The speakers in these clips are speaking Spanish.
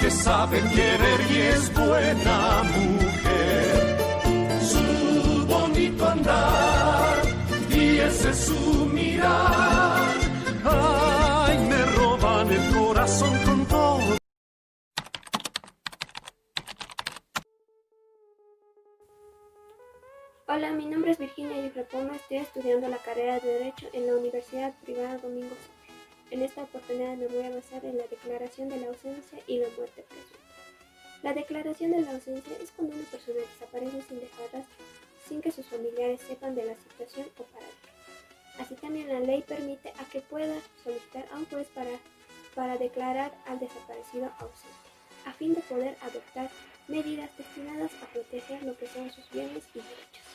que sabe querer y es buena mujer. Su bonito andar y ese su mirar, ay, me roban el corazón con todo. Hola, mi nombre es Virginia Yufrapoma, estoy estudiando la carrera de Derecho en la Universidad Privada Domingo Sucre. En esta oportunidad me voy a basar en la declaración de la ausencia y la muerte presunta. La declaración de la ausencia es cuando una persona desaparece sin dejar rastro, sin que sus familiares sepan de la situación o paradero. Así también la ley permite a que pueda solicitar a un juez para declarar al desaparecido ausente, a fin de poder adoptar medidas destinadas a proteger lo que son sus bienes y derechos.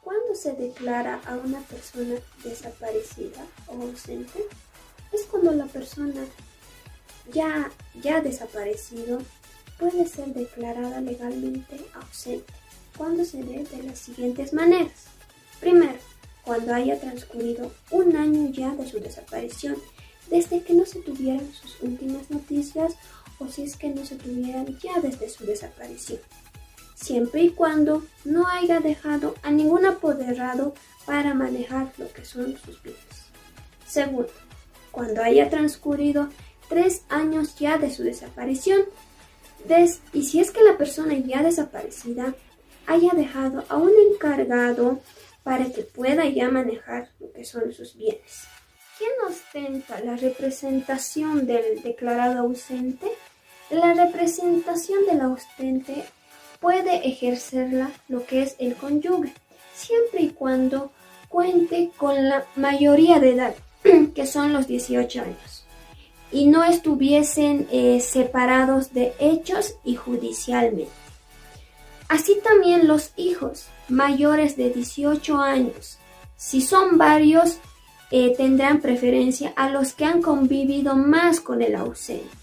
¿Cuándo se declara a una persona desaparecida o ausente? Es cuando la persona ya desaparecido puede ser declarada legalmente ausente, cuando se dé de las siguientes maneras. Primero, cuando haya transcurrido un año ya de su desaparición, desde que no se tuvieran sus últimas noticias o si es que no se tuvieran ya desde su desaparición, siempre y cuando no haya dejado a ningún apoderado para manejar lo que son sus bienes. Segundo, cuando haya transcurrido 3 años ya de su desaparición, y si es que la persona ya desaparecida haya dejado a un encargado para que pueda ya manejar lo que son sus bienes. ¿Quién ostenta la representación del declarado ausente? La representación del ausente puede ejercerla lo que es el cónyuge, siempre y cuando cuente con la mayoría de edad, que son los 18 años, y no estuviesen separados de hechos y judicialmente. Así también los hijos mayores de 18 años, si son varios, tendrán preferencia a los que han convivido más con el ausente.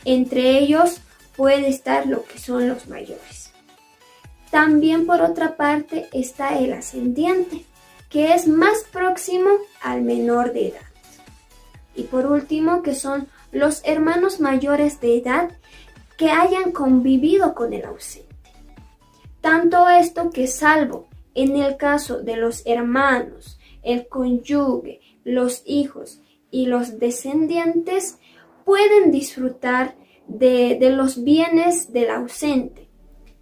Entre ellos puede estar lo que son los mayores. También por otra parte está el ascendiente, que es más próximo al menor de edad. Y por último, que son los hermanos mayores de edad que hayan convivido con el ausente. Tanto esto que salvo en el caso de los hermanos, el cónyuge, los hijos y los descendientes, pueden disfrutar de los bienes del ausente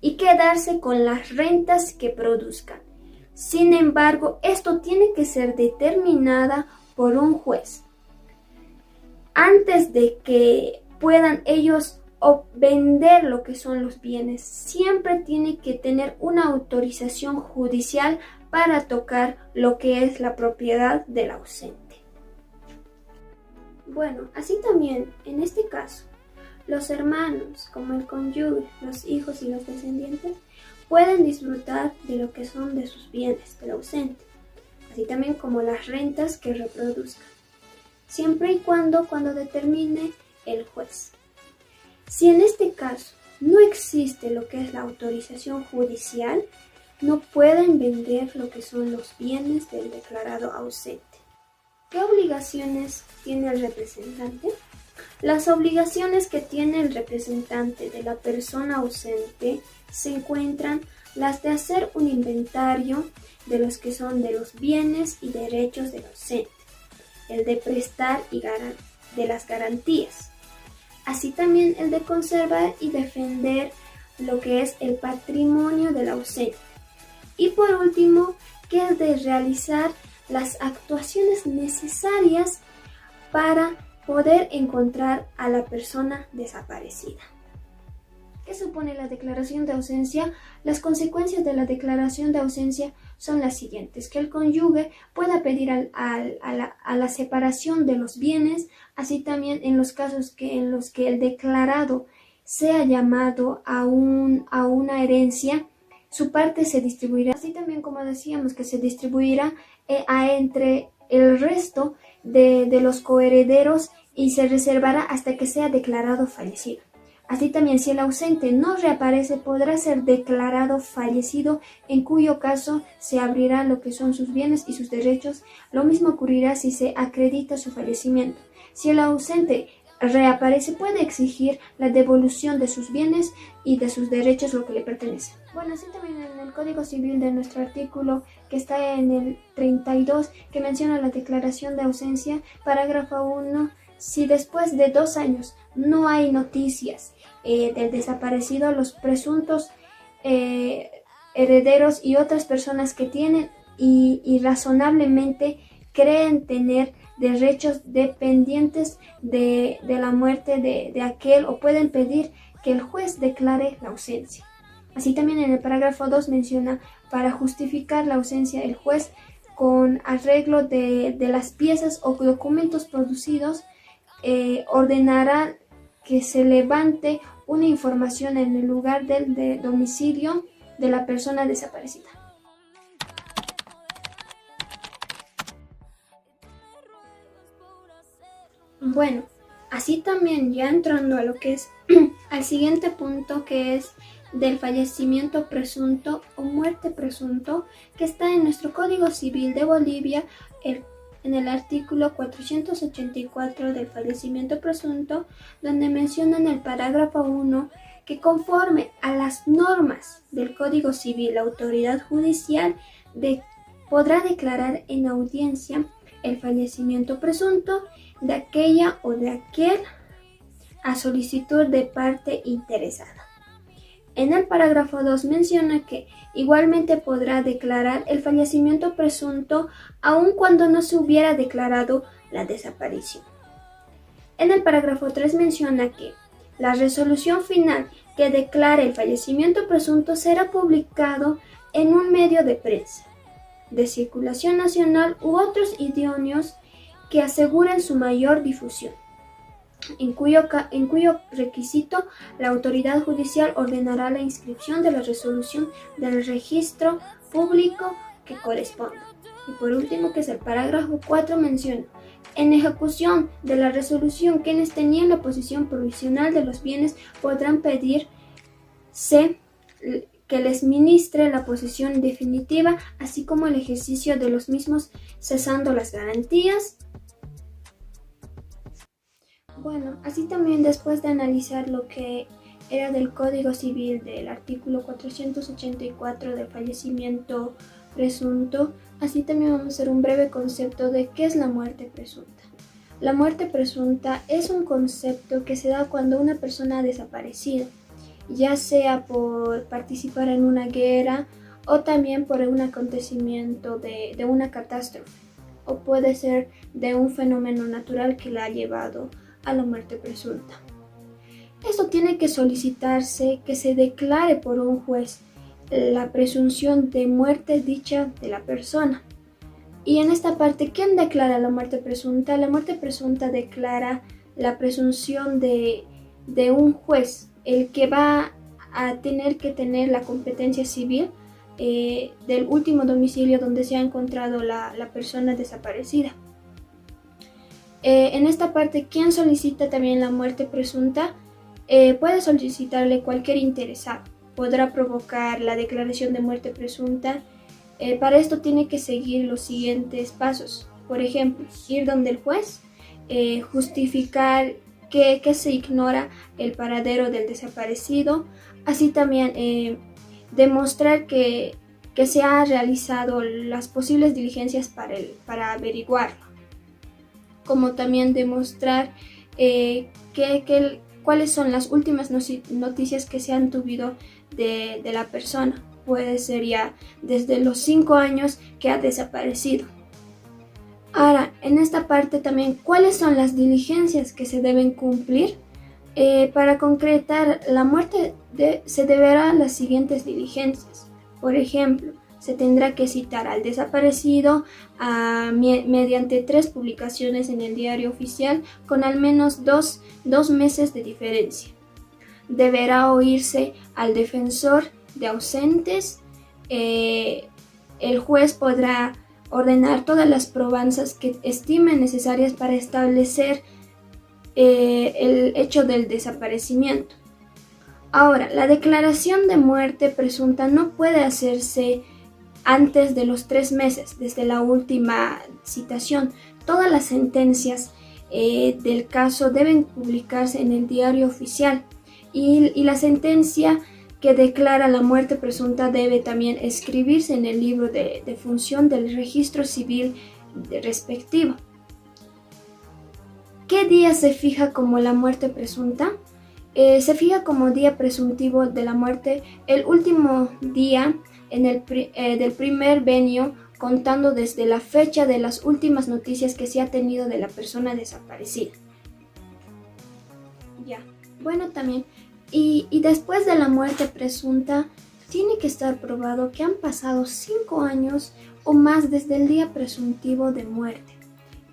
y quedarse con las rentas que produzcan. Sin embargo, esto tiene que ser determinada por un juez. Antes de que puedan ellos vender lo que son los bienes, siempre tiene que tener una autorización judicial para tocar lo que es la propiedad del ausente. Bueno, así también, en este caso, los hermanos, como el cónyuge, los hijos y los descendientes, pueden disfrutar de lo que son de sus bienes del ausente, así también como las rentas que reproduzcan, siempre y cuando determine el juez. Si en este caso no existe lo que es la autorización judicial, no pueden vender lo que son los bienes del declarado ausente. ¿Qué obligaciones tiene el representante? Las obligaciones que tiene el representante de la persona ausente se encuentran las de hacer un inventario de los que son de los bienes y derechos del ausente, el de prestar y de las garantías, así también el de conservar y defender lo que es el patrimonio del ausente. Y por último, que es de realizar las actuaciones necesarias para poder encontrar a la persona desaparecida. ¿Qué supone la declaración de ausencia? Las consecuencias de la declaración de ausencia son las siguientes: que el cónyuge pueda pedir a la separación de los bienes, así también en los casos en los que el declarado sea llamado a una herencia, su parte se distribuirá, así también como decíamos que se distribuirá entre el resto de los coherederos y se reservará hasta que sea declarado fallecido. Así también, si el ausente no reaparece, podrá ser declarado fallecido, en cuyo caso se abrirá lo que son sus bienes y sus derechos. Lo mismo ocurrirá si se acredita su fallecimiento. Si el ausente reaparece, puede exigir la devolución de sus bienes y de sus derechos, lo que le pertenece. Bueno, así también en el Código Civil de nuestro artículo, que está en el 32, que menciona la declaración de ausencia, parágrafo 1, si después de 2 años no hay noticias del desaparecido, los presuntos herederos y otras personas que tienen y razonablemente creen tener derechos dependientes de la muerte de aquel, o pueden pedir que el juez declare la ausencia. Así también en el parágrafo 2 menciona, para justificar la ausencia, el juez, con arreglo de las piezas o documentos producidos, ordenará que se levante una información en el lugar del domicilio de la persona desaparecida. Bueno, así también ya entrando a lo que es al siguiente punto, que es del fallecimiento presunto o muerte presunto, que está en nuestro Código Civil de Bolivia, en el artículo 484 del fallecimiento presunto, donde menciona en el parágrafo 1 que conforme a las normas del Código Civil, la autoridad judicial podrá declarar en audiencia el fallecimiento presunto de aquella o de aquel a solicitud de parte interesada. En el parágrafo 2 menciona que igualmente podrá declarar el fallecimiento presunto aun cuando no se hubiera declarado la desaparición. En el parágrafo 3 menciona que la resolución final que declare el fallecimiento presunto será publicado en un medio de prensa, de circulación nacional u otros idóneos que aseguren su mayor difusión, en cuyo requisito la autoridad judicial ordenará la inscripción de la resolución del registro público que corresponda. Y por último, que es el parágrafo 4, menciona: en ejecución de la resolución, quienes tenían la posesión provisional de los bienes podrán pedirse que les ministre la posesión definitiva, así como el ejercicio de los mismos, cesando las garantías. Bueno, así también, después de analizar lo que era del Código Civil, del artículo 484 del fallecimiento presunto, así también vamos a hacer un breve concepto de qué es la muerte presunta. La muerte presunta es un concepto que se da cuando una persona ha desaparecido, ya sea por participar en una guerra o también por un acontecimiento de una catástrofe, o puede ser de un fenómeno natural que la ha llevado a la muerte presunta. Esto tiene que solicitarse que se declare por un juez la presunción de muerte dicha de la persona. Y en esta parte, ¿quién declara la muerte presunta? La muerte presunta declara la presunción de un juez, el que va a tener que tener la competencia civil del último domicilio donde se ha encontrado la persona desaparecida. En esta parte, ¿quién solicita también la muerte presunta? Puede solicitarle cualquier interesado. Podrá provocar la declaración de muerte presunta. Para esto tiene que seguir los siguientes pasos. Por ejemplo, ir donde el juez, justificar que se ignora el paradero del desaparecido, así también demostrar que se han realizado las posibles diligencias para averiguarlo, como también demostrar cuáles son las últimas noticias que se han tuvido de la persona. Puede ser ya desde los 5 años que ha desaparecido. Ahora, en esta parte también, ¿cuáles son las diligencias que se deben cumplir? Para concretar la muerte se deberán las siguientes diligencias. Por ejemplo, se tendrá que citar al desaparecido mediante 3 publicaciones en el diario oficial con al menos dos meses de diferencia. Deberá oírse al defensor de ausentes. El juez podrá ordenar todas las probanzas que estime necesarias para establecer el hecho del desaparecimiento. Ahora, la declaración de muerte presunta no puede hacerse antes de los 3 meses desde la última citación. Todas las sentencias del caso deben publicarse en el diario oficial y la sentencia que declara la muerte presunta debe también escribirse en el libro de función del registro civil respectivo. ¿Qué día se fija como la muerte presunta? Se fija como día presuntivo de la muerte el último día del primer venio, contando desde la fecha de las últimas noticias que se ha tenido de la persona desaparecida. Bueno, también, y después de la muerte presunta, tiene que estar probado que han pasado 5 años o más desde el día presuntivo de muerte.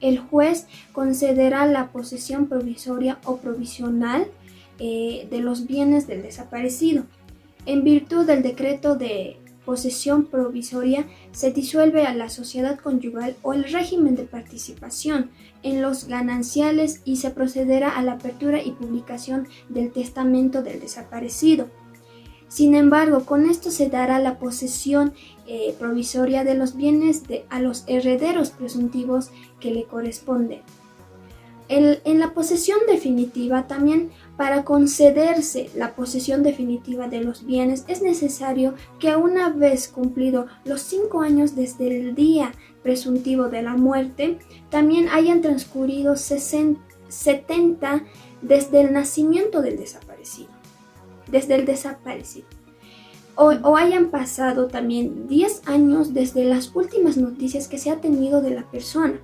El juez concederá la posesión provisoria o provisional de los bienes del desaparecido. En virtud del decreto de posesión provisoria, se disuelve a la sociedad conyugal o el régimen de participación en los gananciales y se procederá a la apertura y publicación del testamento del desaparecido. Sin embargo, con esto se dará la posesión provisoria de los bienes a los herederos presuntivos que le corresponden. En la posesión definitiva también, para concederse la posesión definitiva de los bienes, es necesario que una vez cumplido los 5 años desde el día presuntivo de la muerte, también hayan transcurrido 70 desde el nacimiento del desaparecido. O hayan pasado también 10 años desde las últimas noticias que se ha tenido de la persona.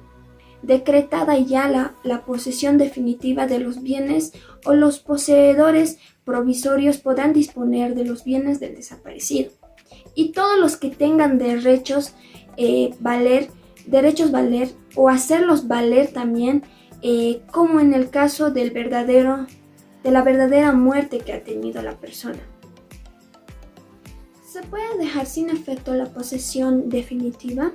Decretada ya la posesión definitiva de los bienes, o los poseedores provisorios podrán disponer de los bienes del desaparecido. Y todos los que tengan derechos valer o hacerlos valer también, como en el caso de la verdadera muerte que ha tenido la persona. ¿Se puede dejar sin efecto la posesión definitiva?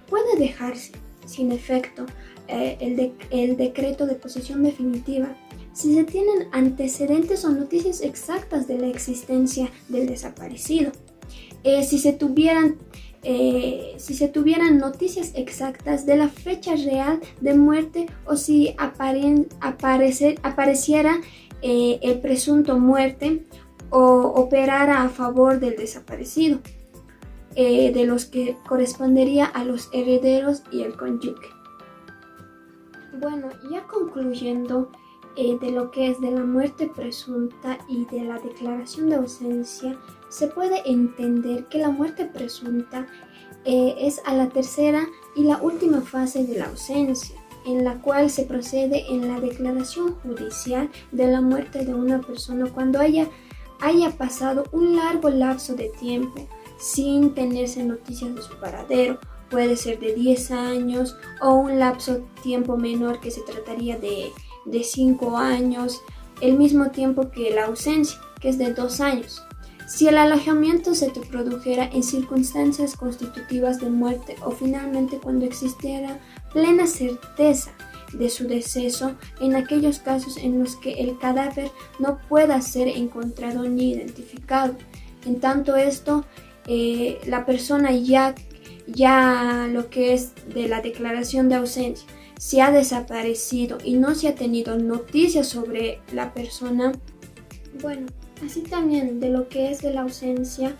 Puede dejarse sin efecto el decreto de posesión definitiva si se tienen antecedentes o noticias exactas de la existencia del desaparecido. Si se tuvieran noticias exactas de la fecha real de muerte, o si apareciera el presunto muerte o operara a favor del desaparecido, de los que correspondería a los herederos y el cónyuge. Bueno, ya concluyendo de lo que es de la muerte presunta y de la declaración de ausencia, se puede entender que la muerte presunta es a la tercera y la última fase de la ausencia, en la cual se procede en la declaración judicial de la muerte de una persona cuando haya pasado un largo lapso de tiempo sin tenerse noticias de su paradero. Puede ser de 10 años o un lapso de tiempo menor, que se trataría de 5 años, el mismo tiempo que la ausencia, que es de 2 años. Si el alojamiento se te produjera en circunstancias constitutivas de muerte, o finalmente cuando existiera plena certeza de su deceso, en aquellos casos en los que el cadáver no pueda ser encontrado ni identificado. En tanto esto, la persona ya lo que es de la declaración de ausencia, si ha desaparecido y no se ha tenido noticias sobre la persona. Bueno, así también de lo que es de la ausencia,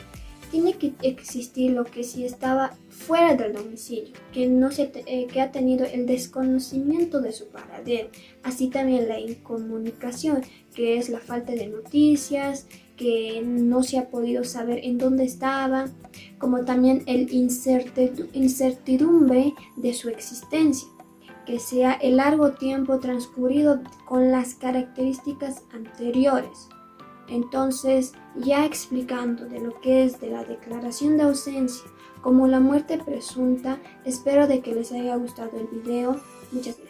tiene que existir lo que si estaba fuera del domicilio, que ha tenido el desconocimiento de su paradero. Así también la incomunicación, que es la falta de noticias, que no se ha podido saber en dónde estaba, como también el incertidumbre de su existencia, que sea el largo tiempo transcurrido con las características anteriores. Entonces, ya explicando de lo que es de la declaración de ausencia como la muerte presunta, espero de que les haya gustado el video. Muchas gracias.